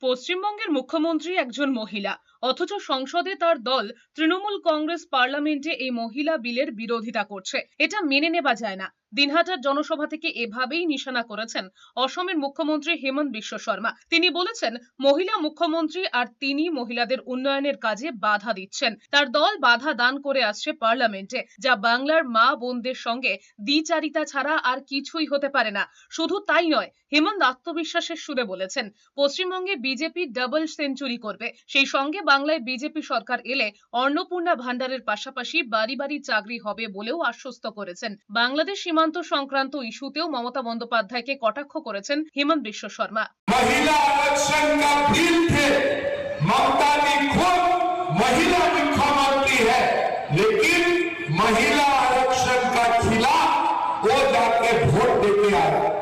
পশ্চিমবঙ্গের মুখ্যমন্ত্রী একজন মহিলা, অথচ সংসদে তার দল তৃণমূল কংগ্রেস পার্লামেন্টে এই মহিলা বিলের বিরোধিতা করছে। এটা মেনে নেওয়া যায় না। দিনহাটার জনসভা থেকে এভাবেই নিশানা করেছেন অসমের মুখ্যমন্ত্রী হেমন্ত বিশ্ব শর্মা। তিনি বলেছেন, মহিলা মুখ্যমন্ত্রী আর তিনি মহিলাদের উন্নয়নের কাজে বাধা দিচ্ছেন। তার দল বাধা দান করে আসছে পার্লামেন্টে, যা বাংলার মা বোনদের সঙ্গে দ্বিচারিতা ছাড়া আর কিছুই হতে পারে না। শুধু তাই নয়, হেমন্ত আত্মবিশ্বাসের সুরে বলেছেন, পশ্চিমবঙ্গে বিজেপি ডাবল সেঞ্চুরি করবে। সেই সঙ্গে বাংলায় বিজেপি সরকার এলে অন্নপূর্ণা ভান্ডারের পাশাপাশি বাড়ি বাড়ি চাকরি হবে বলেও আশ্বস্ত করেছেন। বাংলাদেশ সীমান্ত সংক্রান্ত ইস্যুতেও মমতা বন্দ্যোপাধ্যায়কে কটাক্ষ করেছেন হেমন্ত বিশ্ব শর্মা। महिला आरक्षण का बिल थे, ममता जी खुद महिला मुख्यमंत्री है, लेकिन महिला आरक्षण का खिलाफ वो जाके वोट देके आए।